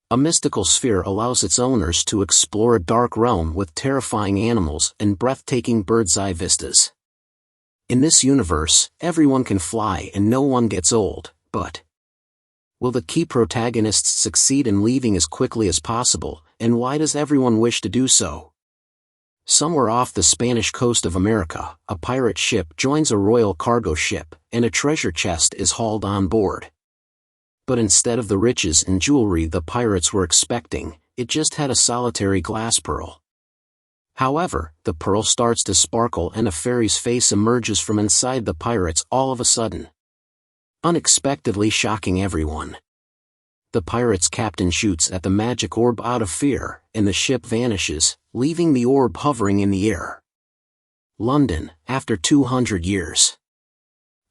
A mystical sphere allows its owners to explore a dark realm with terrifying animals and breathtaking bird's-eye vistas. In this universe, everyone can fly and no one gets old, but will the key protagonists succeed in leaving as quickly as possible, and why does everyone wish to do so? Somewhere off the Spanish coast of America, a pirate ship joins a royal cargo ship, and a treasure chest is hauled on board. But instead of the riches and jewelry the pirates were expecting, it just had a solitary glass pearl. However, the pearl starts to sparkle and a fairy's face emerges from inside the pirates all of a sudden, unexpectedly shocking everyone. The pirate's captain shoots at the magic orb out of fear, and the ship vanishes, leaving the orb hovering in the air. London, after 200 years.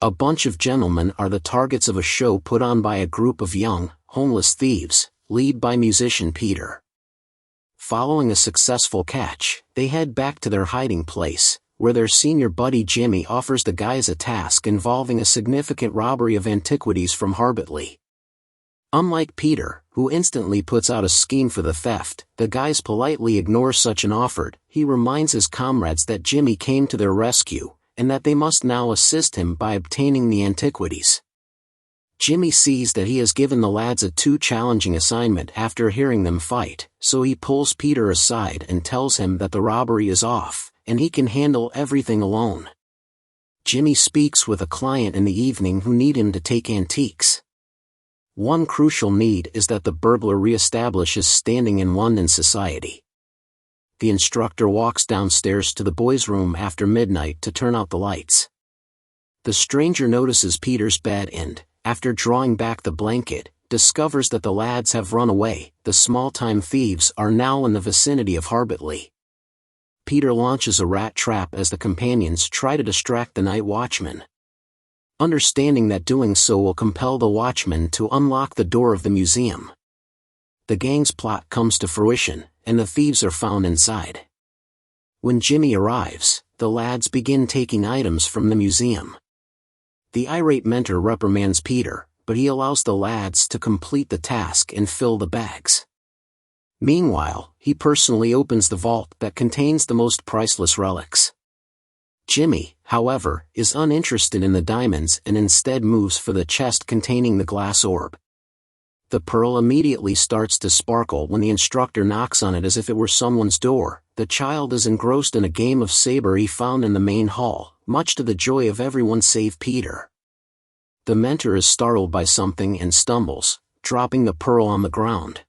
A bunch of gentlemen are the targets of a show put on by a group of young, homeless thieves, led by musician Peter. Following a successful catch, they head back to their hiding place, where their senior buddy Jimmy offers the guys a task involving a significant robbery of antiquities from Harbitley. Unlike Peter, who instantly puts out a scheme for the theft, the guys politely ignore such an offer. He reminds his comrades that Jimmy came to their rescue, and that they must now assist him by obtaining the antiquities. Jimmy sees that he has given the lads a too challenging assignment after hearing them fight, so he pulls Peter aside and tells him that the robbery is off, and he can handle everything alone. Jimmy speaks with a client in the evening who need him to take antiques. One crucial need is that the burglar reestablishes standing in London society. The instructor walks downstairs to the boys' room after midnight to turn out the lights. The stranger notices Peter's bed and, after drawing back the blanket, discovers that the lads have run away. The small-time thieves are now in the vicinity of Harbitley. Peter launches a rat trap as the companions try to distract the night watchman. Understanding that doing so will compel the watchman to unlock the door of the museum. The gang's plot comes to fruition, and the thieves are found inside. When Jimmy arrives, the lads begin taking items from the museum. The irate mentor reprimands Peter, but he allows the lads to complete the task and fill the bags. Meanwhile, he personally opens the vault that contains the most priceless relics. Jimmy, however, is uninterested in the diamonds and instead moves for the chest containing the glass orb. The pearl immediately starts to sparkle when the instructor knocks on it as if it were someone's door. The child is engrossed in a game of saber he found in the main hall, much to the joy of everyone save Peter. The mentor is startled by something and stumbles, dropping the pearl on the ground.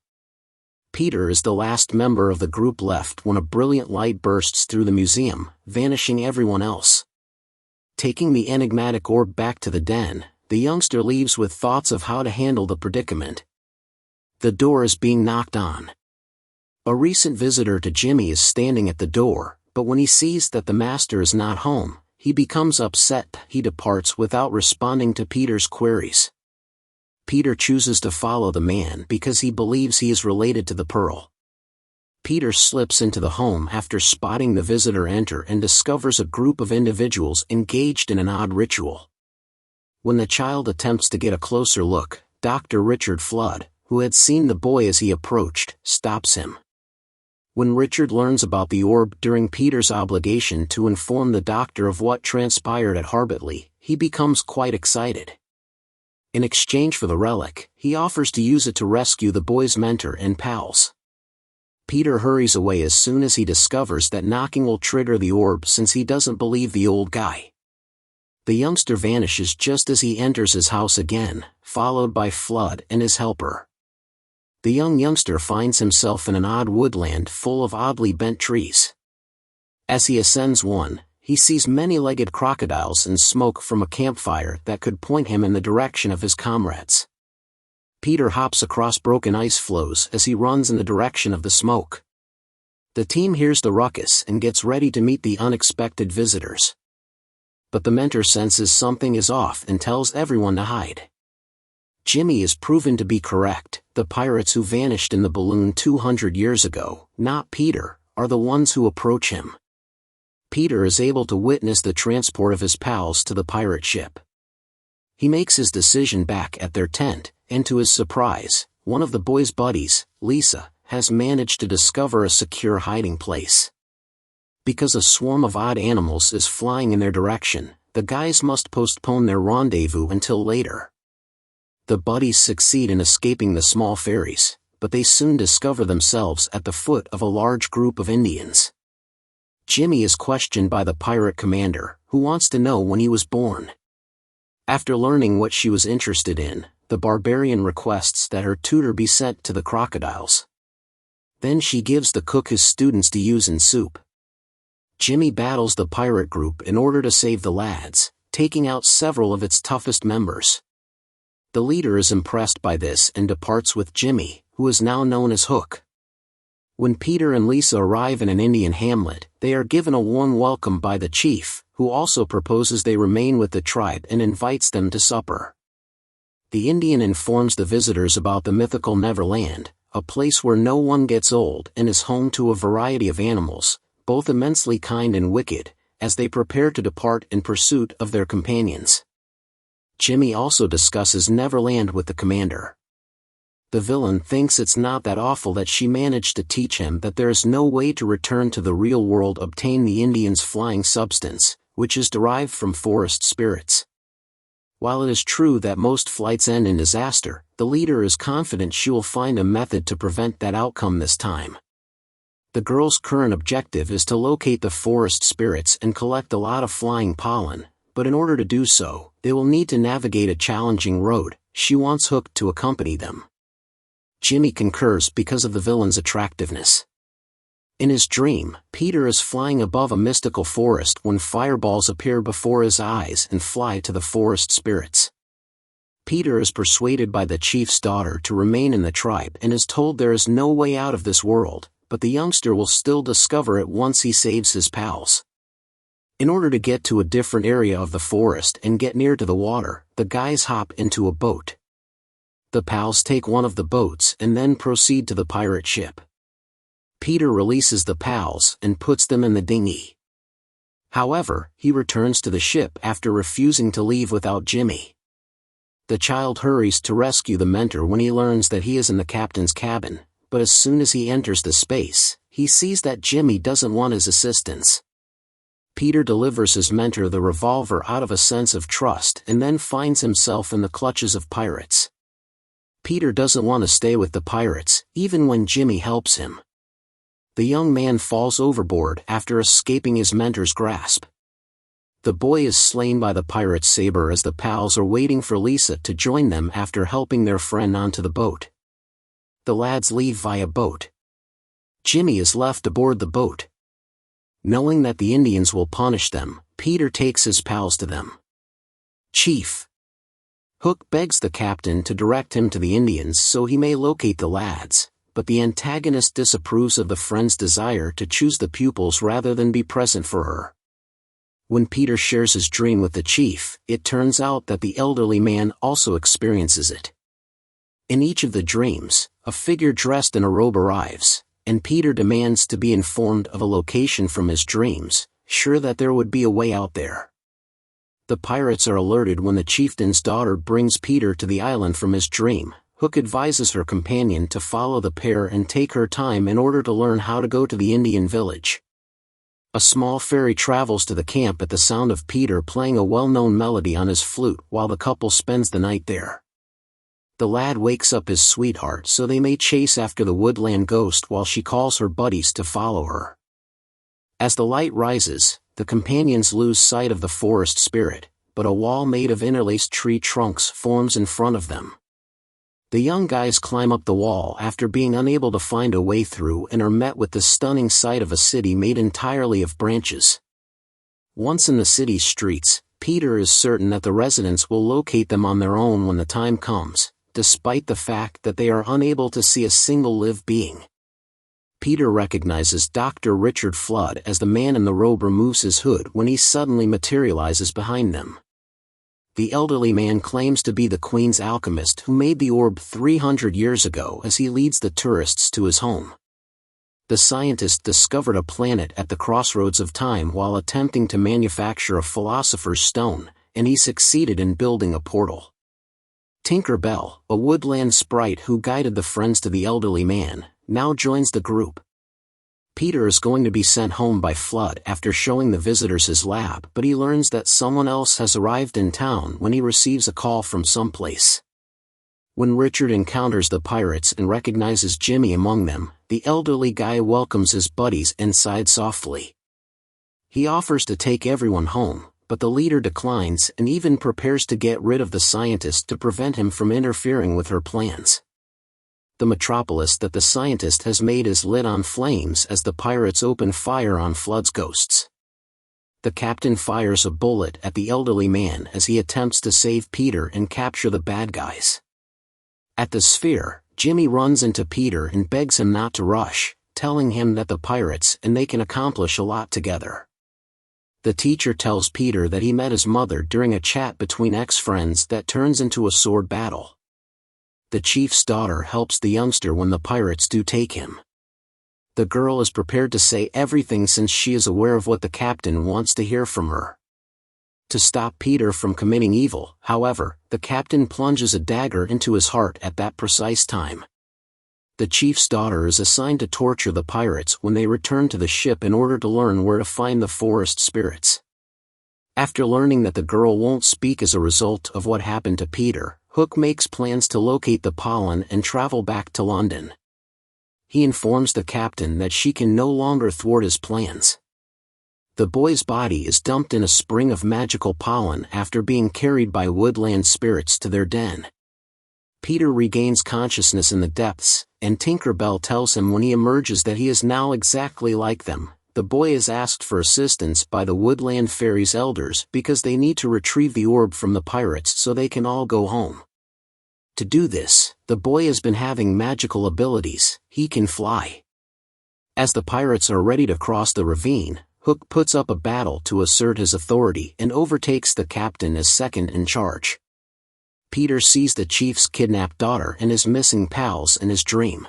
Peter is the last member of the group left when a brilliant light bursts through the museum, vanishing everyone else. Taking the enigmatic orb back to the den, the youngster leaves with thoughts of how to handle the predicament. The door is being knocked on. A recent visitor to Jimmy is standing at the door, but when he sees that the master is not home, he becomes upset. He departs without responding to Peter's queries. Peter chooses to follow the man because he believes he is related to the pearl. Peter slips into the home after spotting the visitor enter and discovers a group of individuals engaged in an odd ritual. When the child attempts to get a closer look, Dr. Richard Flood, who had seen the boy as he approached, stops him. When Richard learns about the orb during Peter's obligation to inform the doctor of what transpired at Harbitley, he becomes quite excited. In exchange for the relic, he offers to use it to rescue the boy's mentor and pals. Peter hurries away as soon as he discovers that knocking will trigger the orb since he doesn't believe the old guy. The youngster vanishes just as he enters his house again, followed by Flood and his helper. The young youngster finds himself in an odd woodland full of oddly bent trees. As he ascends one, he sees many-legged crocodiles and smoke from a campfire that could point him in the direction of his comrades. Peter hops across broken ice floes as he runs in the direction of the smoke. The team hears the ruckus and gets ready to meet the unexpected visitors. But the mentor senses something is off and tells everyone to hide. Jimmy is proven to be correct. The pirates who vanished in the balloon 200 years ago, not Peter, are the ones who approach him. Peter is able to witness the transport of his pals to the pirate ship. He makes his decision back at their tent, and to his surprise, one of the boy's buddies, Lisa, has managed to discover a secure hiding place. Because a swarm of odd animals is flying in their direction, the guys must postpone their rendezvous until later. The buddies succeed in escaping the small fairies, but they soon discover themselves at the foot of a large group of Indians. Jimmy is questioned by the pirate commander, who wants to know when he was born. After learning what she was interested in, the barbarian requests that her tutor be sent to the crocodiles. Then she gives the cook his students to use in soup. Jimmy battles the pirate group in order to save the lads, taking out several of its toughest members. The leader is impressed by this and departs with Jimmy, who is now known as Hook. When Peter and Lisa arrive in an Indian hamlet, they are given a warm welcome by the chief, who also proposes they remain with the tribe and invites them to supper. The Indian informs the visitors about the mythical Neverland, a place where no one gets old and is home to a variety of animals, both immensely kind and wicked, as they prepare to depart in pursuit of their companions. Jimmy also discusses Neverland with the commander. The villain thinks it's not that awful that she managed to teach him that there is no way to return to the real world, obtain the Indians' flying substance, which is derived from forest spirits. While it is true that most flights end in disaster, the leader is confident she will find a method to prevent that outcome this time. The girl's current objective is to locate the forest spirits and collect a lot of flying pollen, but in order to do so, they will need to navigate a challenging road. She wants Hook to accompany them. Jimmy concurs because of the villain's attractiveness. In his dream, Peter is flying above a mystical forest when fireballs appear before his eyes and fly to the forest spirits. Peter is persuaded by the chief's daughter to remain in the tribe and is told there is no way out of this world, but the youngster will still discover it once he saves his pals. In order to get to a different area of the forest and get near to the water, the guys hop into a boat. The pals take one of the boats and then proceed to the pirate ship. Peter releases the pals and puts them in the dinghy. However, he returns to the ship after refusing to leave without Jimmy. The child hurries to rescue the mentor when he learns that he is in the captain's cabin, but as soon as he enters the space, he sees that Jimmy doesn't want his assistance. Peter delivers his mentor the revolver out of a sense of trust and then finds himself in the clutches of pirates. Peter doesn't want to stay with the pirates, even when Jimmy helps him. The young man falls overboard after escaping his mentor's grasp. The boy is slain by the pirate's saber as the pals are waiting for Lisa to join them after helping their friend onto the boat. The lads leave via boat. Jimmy is left aboard the boat. Knowing that the Indians will punish them, Peter takes his pals to them. Chief Hook begs the captain to direct him to the Indians so he may locate the lads, but the antagonist disapproves of the friend's desire to choose the pupils rather than be present for her. When Peter shares his dream with the chief, it turns out that the elderly man also experiences it. In each of the dreams, a figure dressed in a robe arrives, and Peter demands to be informed of a location from his dreams, sure that there would be a way out there. The pirates are alerted when the chieftain's daughter brings Peter to the island from his dream. Hook advises her companion to follow the pair and take her time in order to learn how to go to the Indian village. A small fairy travels to the camp at the sound of Peter playing a well-known melody on his flute while the couple spends the night there. The lad wakes up his sweetheart so they may chase after the woodland ghost while she calls her buddies to follow her. As the light rises, the companions lose sight of the forest spirit, but a wall made of interlaced tree trunks forms in front of them. The young guys climb up the wall after being unable to find a way through and are met with the stunning sight of a city made entirely of branches. Once in the city's streets, Peter is certain that the residents will locate them on their own when the time comes, despite the fact that they are unable to see a single live being. Peter recognizes Dr. Richard Flood as the man in the robe removes his hood when he suddenly materializes behind them. The elderly man claims to be the Queen's alchemist who made the orb 300 years ago as he leads the tourists to his home. The scientist discovered a planet at the crossroads of time while attempting to manufacture a philosopher's stone, and he succeeded in building a portal. Tinker Bell, a woodland sprite who guided the friends to the elderly man, now joins the group. Peter is going to be sent home by Flood after showing the visitors his lab, but he learns that someone else has arrived in town when he receives a call from someplace. When Richard encounters the pirates and recognizes Jimmy among them, the elderly guy welcomes his buddies inside softly. He offers to take everyone home, but the leader declines and even prepares to get rid of the scientist to prevent him from interfering with her plans. The metropolis that the scientist has made is lit on flames as the pirates open fire on Flood's ghosts. The captain fires a bullet at the elderly man as he attempts to save Peter and capture the bad guys. At the sphere, Jimmy runs into Peter and begs him not to rush, telling him that the pirates and they can accomplish a lot together. The teacher tells Peter that he met his mother during a chat between ex-friends that turns into a sword battle. The chief's daughter helps the youngster when the pirates do take him. The girl is prepared to say everything since she is aware of what the captain wants to hear from her. To stop Peter from committing evil, however, the captain plunges a dagger into his heart at that precise time. The chief's daughter is assigned to torture the pirates when they return to the ship in order to learn where to find the forest spirits. After learning that the girl won't speak as a result of what happened to Peter, Hook makes plans to locate the pollen and travel back to London. He informs the captain that she can no longer thwart his plans. The boy's body is dumped in a spring of magical pollen after being carried by woodland spirits to their den. Peter regains consciousness in the depths, and Tinker Bell tells him when he emerges that he is now exactly like them. The boy is asked for assistance by the Woodland Fairies' elders because they need to retrieve the orb from the pirates so they can all go home. To do this, the boy has been having magical abilities. He can fly. As the pirates are ready to cross the ravine, Hook puts up a battle to assert his authority and overtakes the captain as second in charge. Peter sees the chief's kidnapped daughter and his missing pals in his dream.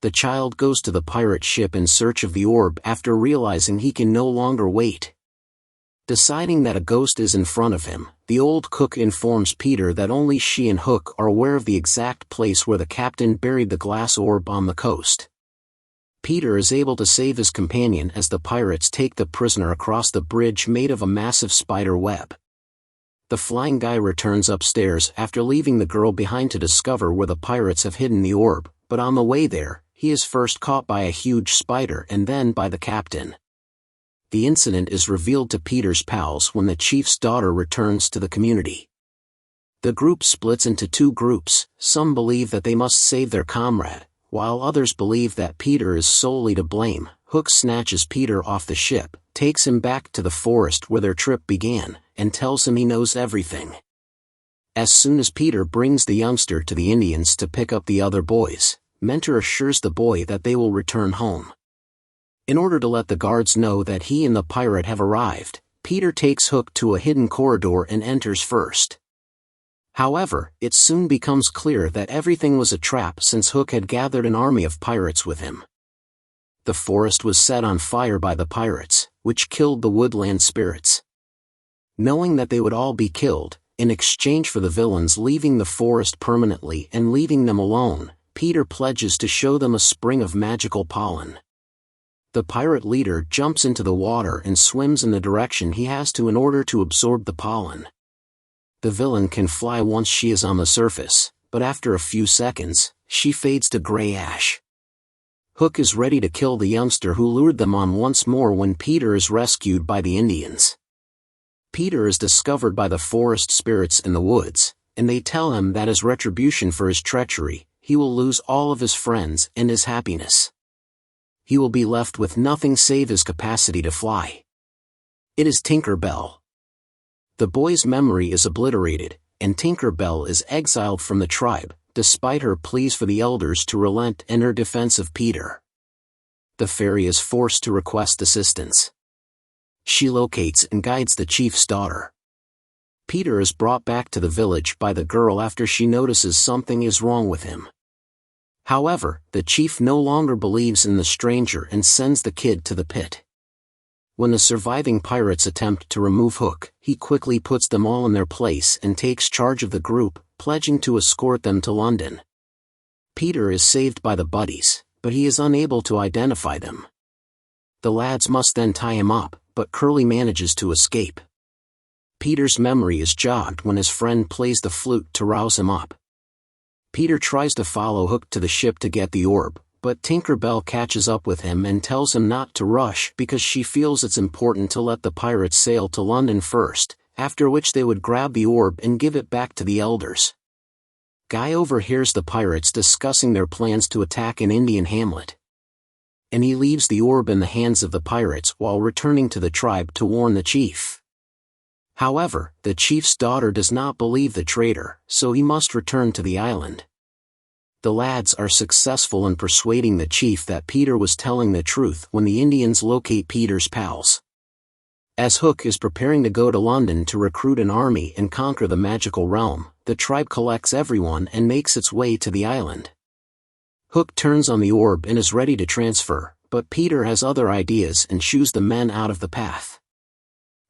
The child goes to the pirate ship in search of the orb after realizing he can no longer wait. Deciding that a ghost is in front of him, the old cook informs Peter that only she and Hook are aware of the exact place where the captain buried the glass orb on the coast. Peter is able to save his companion as the pirates take the prisoner across the bridge made of a massive spider web. The flying guy returns upstairs after leaving the girl behind to discover where the pirates have hidden the orb, but on the way there, he is first caught by a huge spider and then by the captain. The incident is revealed to Peter's pals when the chief's daughter returns to the community. The group splits into two groups. Some believe that they must save their comrade, while others believe that Peter is solely to blame. Hook snatches Peter off the ship, takes him back to the forest where their trip began, and tells him he knows everything. As soon as Peter brings the youngster to the Indians to pick up the other boys, Mentor assures the boy that they will return home. In order to let the guards know that he and the pirate have arrived, Peter takes Hook to a hidden corridor and enters first. However, it soon becomes clear that everything was a trap since Hook had gathered an army of pirates with him. The forest was set on fire by the pirates, which killed the woodland spirits. Knowing that they would all be killed, in exchange for the villains leaving the forest permanently and leaving them alone, Peter pledges to show them a spring of magical pollen. The pirate leader jumps into the water and swims in the direction he has to in order to absorb the pollen. The villain can fly once she is on the surface, but after a few seconds, she fades to gray ash. Hook is ready to kill the youngster who lured them on once more when Peter is rescued by the Indians. Peter is discovered by the forest spirits in the woods, and they tell him that as retribution for his treachery, he will lose all of his friends and his happiness. He will be left with nothing save his capacity to fly. It is Tinker Bell. The boy's memory is obliterated, and Tinker Bell is exiled from the tribe, despite her pleas for the elders to relent and her defense of Peter. The fairy is forced to request assistance. She locates and guides the chief's daughter. Peter is brought back to the village by the girl after she notices something is wrong with him. However, the chief no longer believes in the stranger and sends the kid to the pit. When the surviving pirates attempt to remove Hook, he quickly puts them all in their place and takes charge of the group, pledging to escort them to London. Peter is saved by the buddies, but he is unable to identify them. The lads must then tie him up, but Curly manages to escape. Peter's memory is jogged when his friend plays the flute to rouse him up. Peter tries to follow Hook to the ship to get the orb, but Tinker Bell catches up with him and tells him not to rush because she feels it's important to let the pirates sail to London first, after which they would grab the orb and give it back to the elders. Guy overhears the pirates discussing their plans to attack an Indian hamlet, and he leaves the orb in the hands of the pirates while returning to the tribe to warn the chief. However, the chief's daughter does not believe the traitor, so he must return to the island. The lads are successful in persuading the chief that Peter was telling the truth when the Indians locate Peter's pals. As Hook is preparing to go to London to recruit an army and conquer the magical realm, the tribe collects everyone and makes its way to the island. Hook turns on the orb and is ready to transfer, but Peter has other ideas and shoos the men out of the path.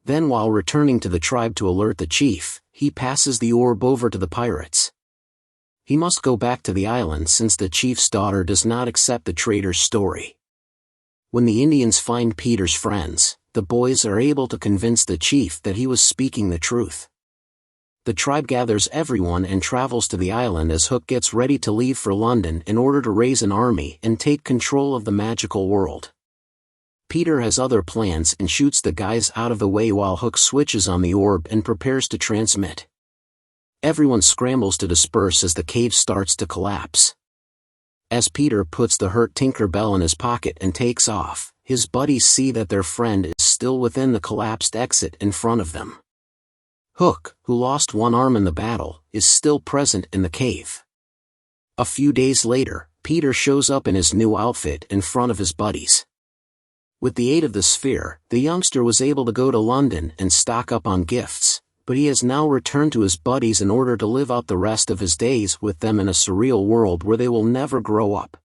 Then while returning to the tribe to alert the chief, he passes the orb over to the pirates. He must go back to the island since the chief's daughter does not accept the traitor's story. When the Indians find Peter's friends, the boys are able to convince the chief that he was speaking the truth. The tribe gathers everyone and travels to the island as Hook gets ready to leave for London in order to raise an army and take control of the magical world. Peter has other plans and shoots the guys out of the way while Hook switches on the orb and prepares to transmit. Everyone scrambles to disperse as the cave starts to collapse. As Peter puts the hurt Tinker Bell in his pocket and takes off, his buddies see that their friend is still within the collapsed exit in front of them. Hook, who lost one arm in the battle, is still present in the cave. A few days later, Peter shows up in his new outfit in front of his buddies. With the aid of the sphere, the youngster was able to go to London and stock up on gifts, but he has now returned to his buddies in order to live out the rest of his days with them in a surreal world where they will never grow up.